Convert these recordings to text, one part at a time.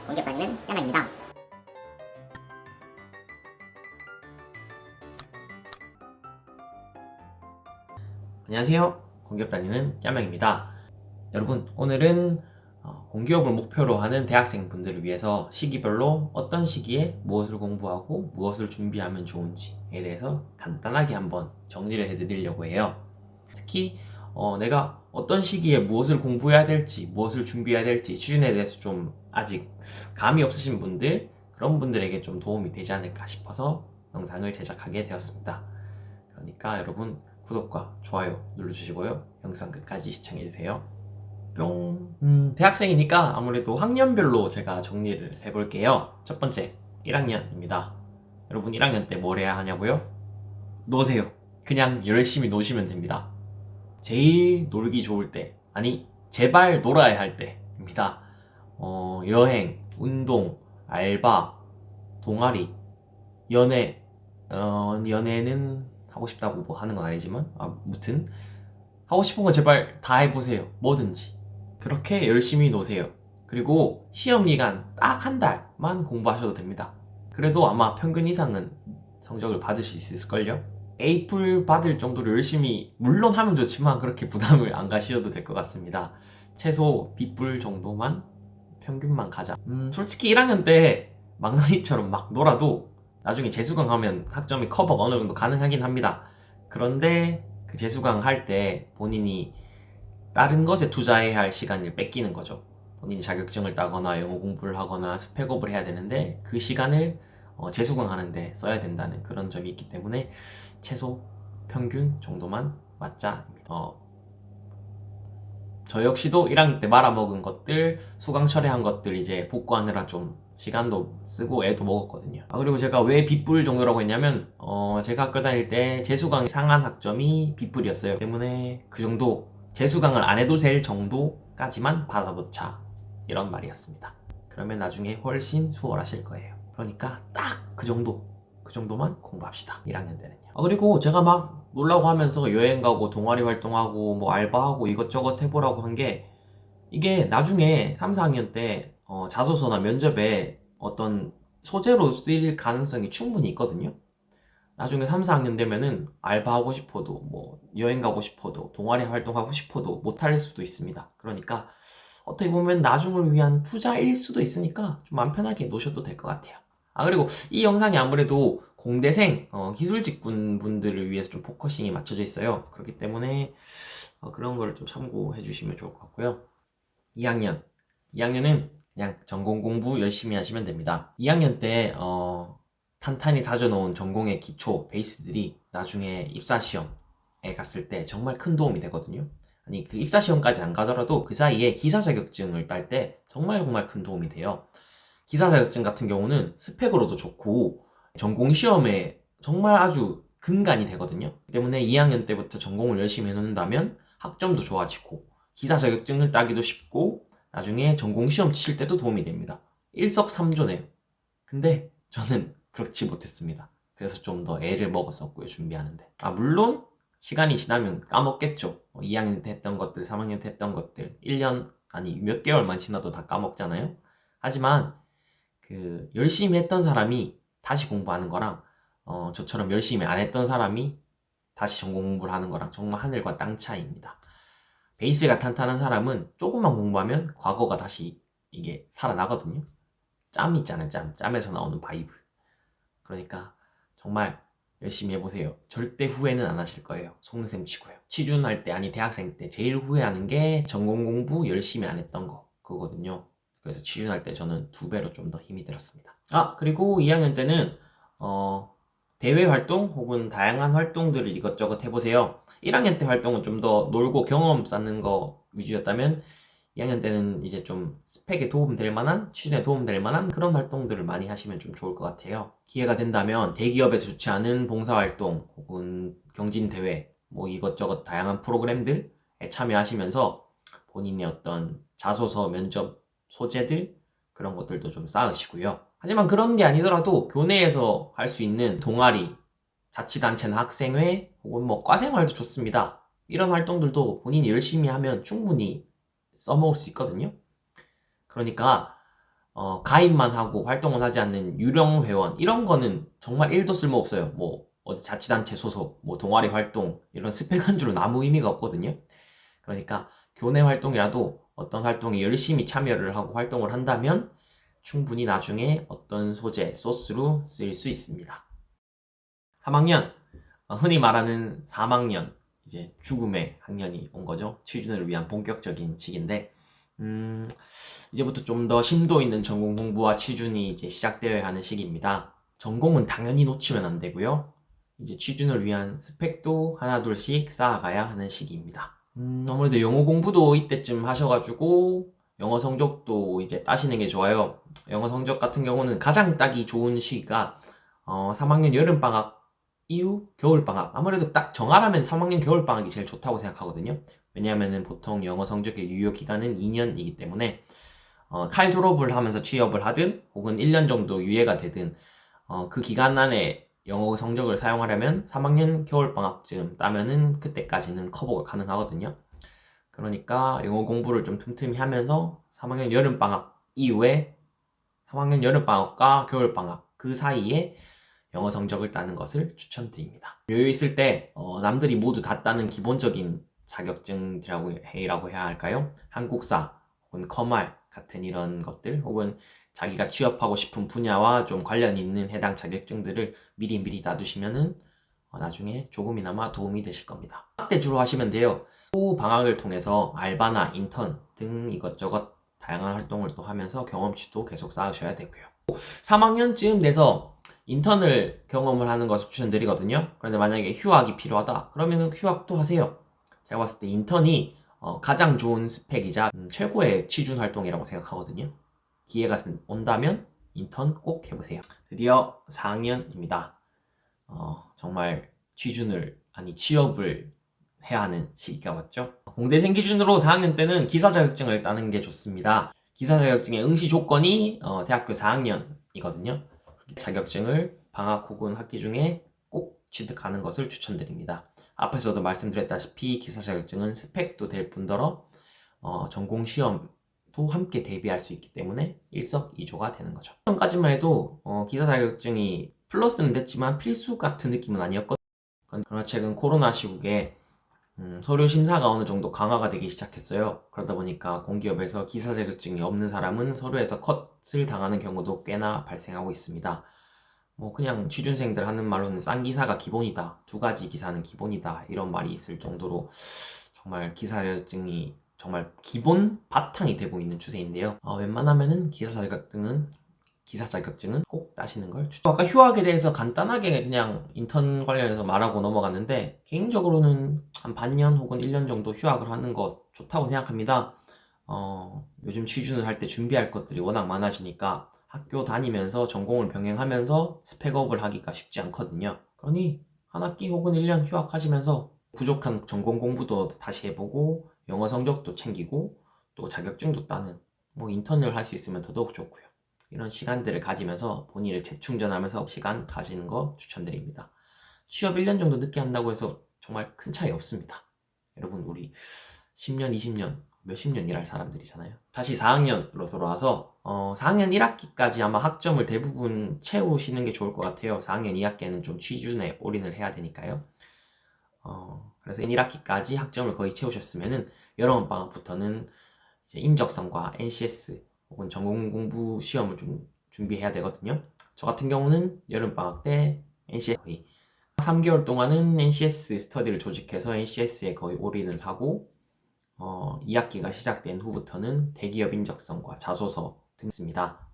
공기업 다니는 짬양입니다. 안녕하세요. 공기업 다니는 짬양입니다. 여러분, 오늘은 공기업을 목표로 하는 대학생분들을 위해서 시기별로 어떤 시기에 무엇을 공부하고 무엇을 준비하면 좋은지에 대해서 간단하게 한번 정리를 해드리려고 해요. 특히 내가 어떤 시기에 무엇을 공부해야 될지, 무엇을 준비해야 될지 기준에 대해서 좀 아직 감이 없으신 분들, 그런 분들에게 좀 도움이 되지 않을까 싶어서 영상을 제작하게 되었습니다. 그러니까 여러분, 구독과 좋아요 눌러주시고요. 영상 끝까지 시청해주세요. 뿅. 대학생이니까 아무래도 학년별로 제가 정리를 해볼게요. 첫 번째, 1학년입니다. 여러분, 1학년 때 뭘 해야 하냐고요? 노세요. 그냥 열심히 노시면 됩니다. 제일 놀기 좋을 때, 아니, 제발 놀아야 할 때입니다. 여행, 운동, 알바, 동아리, 연애, 연애는 하고 싶다고 뭐 하는 건 아니지만, 아무튼, 하고 싶은 거 제발 다 해보세요. 뭐든지. 그렇게 열심히 노세요. 그리고 시험 기간 딱 한 달만 공부하셔도 됩니다. 그래도 아마 평균 이상은 성적을 받으실 수 있을걸요? A풀 받을 정도로 열심히, 물론 하면 좋지만 그렇게 부담을 안 가셔도 될 것 같습니다. 최소 B풀 정도만, 평균만 가자. 솔직히 1학년 때 망나니처럼 막 놀아도 나중에 재수강 하면 학점이 커버가 어느 정도 가능하긴 합니다. 그런데 그 재수강 할 때 본인이 다른 것에 투자해야 할 시간을 뺏기는 거죠. 본인이 자격증을 따거나 영어 공부를 하거나 스펙업을 해야 되는데 그 시간을 재수강 하는데 써야 된다는 그런 점이 있기 때문에 최소 평균 정도만 맞자입니다. 저 역시도 1학년 때 말아먹은 것들, 수강 철회한 것들 이제 복구하느라 좀 시간도 쓰고 애도 먹었거든요. 그리고 제가 왜 B뿔 정도라고 했냐면 제가 학교 다닐 때 재수강 상한 학점이 B뿔이었어요. 때문에 그 정도, 재수강을 안 해도 될 정도까지만 받아놓자, 이런 말이었습니다. 그러면 나중에 훨씬 수월하실 거예요. 그러니까 딱 그 정도만 공부합시다, 1학년 때는요. 그리고 제가 막 놀라고 하면서 여행 가고 동아리 활동하고 뭐 알바하고 이것저것 해보라고 한 게, 이게 나중에 3, 4학년 때 자소서나 면접에 어떤 소재로 쓰일 가능성이 충분히 있거든요. 나중에 3, 4학년 되면은 알바하고 싶어도, 뭐 여행 가고 싶어도, 동아리 활동하고 싶어도 못할 수도 있습니다. 그러니까 어떻게 보면 나중을 위한 투자일 수도 있으니까 좀 마음 편하게 놓으셔도 될 것 같아요. 그리고 이 영상이 아무래도 공대생, 기술직군 분들을 위해서 좀 포커싱이 맞춰져 있어요. 그렇기 때문에 그런 거를 좀 참고해 주시면 좋을 것 같고요. 2학년은 그냥 전공 공부 열심히 하시면 됩니다. 2학년 때 탄탄히 다져놓은 전공의 기초, 베이스들이 나중에 입사시험에 갔을 때 정말 큰 도움이 되거든요. 아니, 그 입사시험까지 안 가더라도 그 사이에 기사 자격증을 딸 때 정말 큰 도움이 돼요. 기사 자격증 같은 경우는 스펙으로도 좋고 전공 시험에 정말 아주 근간이 되거든요. 때문에 2학년 때부터 전공을 열심히 해놓는다면 학점도 좋아지고 기사 자격증을 따기도 쉽고 나중에 전공 시험 칠 때도 도움이 됩니다. 일석삼조네요. 근데 저는 그렇지 못했습니다. 그래서 좀 더 애를 먹었었고요, 준비하는데. 물론 시간이 지나면 까먹겠죠. 2학년 때 했던 것들, 3학년 때 했던 것들, 1년, 아니 몇 개월만 지나도 다 까먹잖아요. 하지만 그 열심히 했던 사람이 다시 공부하는 거랑 저처럼 열심히 안 했던 사람이 다시 전공 공부를 하는 거랑 정말 하늘과 땅 차이입니다. 베이스가 탄탄한 사람은 조금만 공부하면 과거가 다시 이게 살아나거든요. 짬 있잖아요, 짬에서 나오는 바이브. 그러니까 정말 열심히 해보세요. 절대 후회는 안 하실 거예요. 속는셈 치고요. 취준할 때, 아니 대학생 때 제일 후회하는 게 전공 공부 열심히 안 했던 거, 그거거든요. 그래서 취준할 때 저는 2배로 좀 더 힘이 들었습니다. 그리고 2학년 때는 대외 활동 혹은 다양한 활동들을 이것저것 해보세요. 1학년 때 활동은 좀 더 놀고 경험 쌓는 거 위주였다면 2학년 때는 이제 좀 스펙에 도움될 만한, 취준에 도움될 만한 그런 활동들을 많이 하시면 좀 좋을 것 같아요. 기회가 된다면 대기업에서 주최하는 봉사활동 혹은 경진대회, 뭐 이것저것 다양한 프로그램들에 참여하시면서 본인의 어떤 자소서, 면접, 소재들, 그런 것들도 좀 쌓으시고요. 하지만 그런 게 아니더라도 교내에서 할 수 있는 동아리, 자치단체나 학생회 혹은 뭐 과생활도 좋습니다. 이런 활동들도 본인이 열심히 하면 충분히 써먹을 수 있거든요. 그러니까 가입만 하고 활동을 하지 않는 유령 회원 이런 거는 정말 1도 쓸모없어요. 뭐 어디 자치단체 소속, 뭐 동아리 활동 이런 스펙 한 줄은 아무 의미가 없거든요. 그러니까 교내 활동이라도 어떤 활동에 열심히 참여를 하고 활동을 한다면 충분히 나중에 어떤 소재, 소스로 쓰일 수 있습니다. 3학년, 흔히 말하는 3학년, 이제 죽음의 학년이 온 거죠. 취준을 위한 본격적인 시기인데, 이제부터 좀 더 심도 있는 전공 공부와 취준이 이제 시작되어야 하는 시기입니다. 전공은 당연히 놓치면 안 되고요. 이제 취준을 위한 스펙도 하나둘씩 쌓아가야 하는 시기입니다. 아무래도 영어 공부도 이때쯤 하셔가지고 영어 성적도 이제 따시는 게 좋아요. 영어 성적 같은 경우는 가장 따기 좋은 시기가 3학년 여름방학 이후 겨울방학. 아무래도 딱 정하라면 3학년 겨울방학이 제일 좋다고 생각하거든요. 왜냐하면 보통 영어 성적의 유효 기간은 2년이기 때문에 칼 졸업을 하면서 취업을 하든 혹은 1년 정도 유예가 되든 그 기간 안에 영어 성적을 사용하려면 3학년 겨울방학쯤 따면은 그때까지는 커버가 가능하거든요. 그러니까 영어 공부를 좀 틈틈이 하면서 3학년 여름방학 이후에 3학년 여름방학과 겨울방학 그 사이에 영어 성적을 따는 것을 추천드립니다. 여유 있을 때 남들이 모두 다 따는 기본적인 자격증이라고 해야 할까요? 한국사 혹은 커말 같은 이런 것들 혹은 자기가 취업하고 싶은 분야와 좀 관련 있는 해당 자격증들을 미리 놔두시면은 나중에 조금이나마 도움이 되실 겁니다. 방학 때 주로 하시면 돼요. 후 방학을 통해서 알바나 인턴 등 이것저것 다양한 활동을 또 하면서 경험치도 계속 쌓으셔야 되고요. 3학년쯤 돼서 인턴을 경험을 하는 것을 추천드리거든요. 그런데 만약에 휴학이 필요하다 그러면 휴학도 하세요. 제가 봤을 때 인턴이 가장 좋은 스펙이자 최고의 취준 활동이라고 생각하거든요. 기회가 온다면 인턴 꼭 해보세요. 드디어 4학년입니다. 정말 취업을 해야 하는 시기가 왔죠. 공대생 기준으로 4학년 때는 기사 자격증을 따는 게 좋습니다. 기사 자격증의 응시 조건이 대학교 4학년이거든요. 자격증을 방학 혹은 학기 중에 꼭 취득하는 것을 추천드립니다. 앞에서도 말씀드렸다시피 기사 자격증은 스펙도 될 뿐더러 전공 시험도 함께 대비할 수 있기 때문에 일석이조가 되는 거죠. 지금까지만 해도 기사 자격증이 플러스는 됐지만 필수 같은 느낌은 아니었거든요. 그러나 최근 코로나 시국에 서류 심사가 어느 정도 강화가 되기 시작했어요. 그러다 보니까 공기업에서 기사 자격증이 없는 사람은 서류에서 컷을 당하는 경우도 꽤나 발생하고 있습니다. 뭐 그냥 취준생들 하는 말로는 싼 기사가 기본이다, 2가지 기사는 기본이다 이런 말이 있을 정도로 정말 기사 자격증이 정말 기본 바탕이 되고 있는 추세인데요. 웬만하면은 기사 자격증은 꼭 따시는 걸 추천. 아까 휴학에 대해서 간단하게 그냥 인턴 관련해서 말하고 넘어갔는데 개인적으로는 한 반년 혹은 1년 정도 휴학을 하는 거 좋다고 생각합니다. 요즘 취준을 할 때 준비할 것들이 워낙 많아지니까 학교 다니면서 전공을 병행하면서 스펙업을 하기가 쉽지 않거든요. 그러니 한 학기 혹은 1년 휴학하시면서 부족한 전공 공부도 다시 해보고 영어 성적도 챙기고 또 자격증도 따는 뭐 인턴을 할 수 있으면 더더욱 좋고요. 이런 시간들을 가지면서 본인을 재충전하면서 시간 가지는 거 추천드립니다. 취업 1년 정도 늦게 한다고 해서 정말 큰 차이 없습니다. 여러분 우리 10년, 20년, 몇십 년 일할 사람들이잖아요. 다시 4학년으로 돌아와서 4학년 1학기까지 아마 학점을 대부분 채우시는 게 좋을 것 같아요. 4학년 2학기에는 좀 취준에 올인을 해야 되니까요. 그래서 1학기까지 학점을 거의 채우셨으면은 여름방학부터는 이제 인적성과 NCS 혹은 전공 공부 시험을 좀 준비해야 되거든요. 저 같은 경우는 여름방학 때 NCS 거의 3개월 동안은 NCS 스터디를 조직해서 NCS에 거의 올인을 하고 2학기가 시작된 후부터는 대기업 인적성과 자소서 등 있습니다.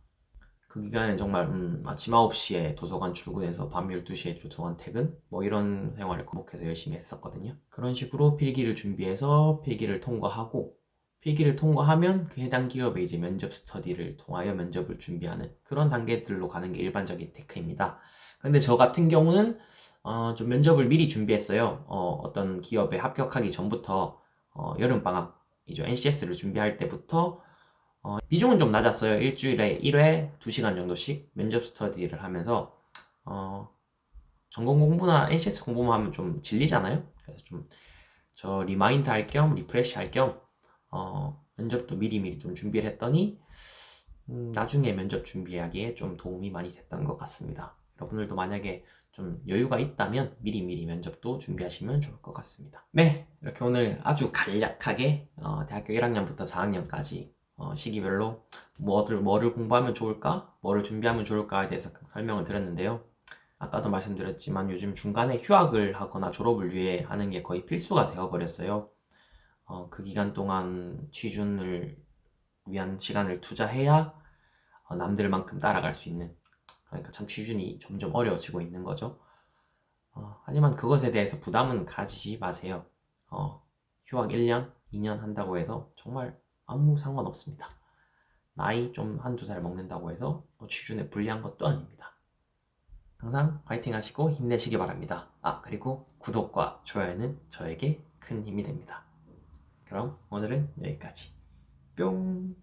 그 기간엔 정말 아침 9시에 도서관 출근해서 밤 12시에 도서관 퇴근 뭐 이런 생활을 반복해서 열심히 했었거든요. 그런 식으로 필기를 준비해서 필기를 통과하고 필기를 통과하면 그 해당 기업에 이제 면접 스터디를 통하여 면접을 준비하는 그런 단계들로 가는 게 일반적인 테크입니다. 그런데 저 같은 경우는 좀 면접을 미리 준비했어요. 어떤 기업에 합격하기 전부터 여름방학이죠. NCS를 준비할 때부터 비중은 좀 낮았어요. 일주일에 1회 2시간 정도씩 면접 스터디를 하면서 전공 공부나 NCS 공부만 하면 좀 질리잖아요. 그래서 좀 저 리마인드 할 겸 리프레시 할 겸 면접도 미리미리 좀 준비를 했더니 나중에 면접 준비하기에 좀 도움이 많이 됐던 것 같습니다. 여러분들도 만약에 좀 여유가 있다면 미리미리 면접도 준비하시면 좋을 것 같습니다. 네, 이렇게 오늘 아주 간략하게 대학교 1학년부터 4학년까지 시기별로 뭐를 공부하면 좋을까, 뭐를 준비하면 좋을까에 대해서 설명을 드렸는데요. 아까도 말씀드렸지만 요즘 중간에 휴학을 하거나 졸업을 위해 하는 게 거의 필수가 되어버렸어요. 그 기간 동안 취준을 위한 시간을 투자해야 남들만큼 따라갈 수 있는, 그러니까 참 취준이 점점 어려워지고 있는 거죠. 하지만 그것에 대해서 부담은 가지지 마세요. 휴학 1년, 2년 한다고 해서 정말 아무 상관없습니다. 나이 좀 한두 살 먹는다고 해서 취준에 불리한 것도 아닙니다. 항상 파이팅 하시고 힘내시기 바랍니다. 그리고 구독과 좋아요는 저에게 큰 힘이 됩니다. 그럼 오늘은 여기까지. 뿅!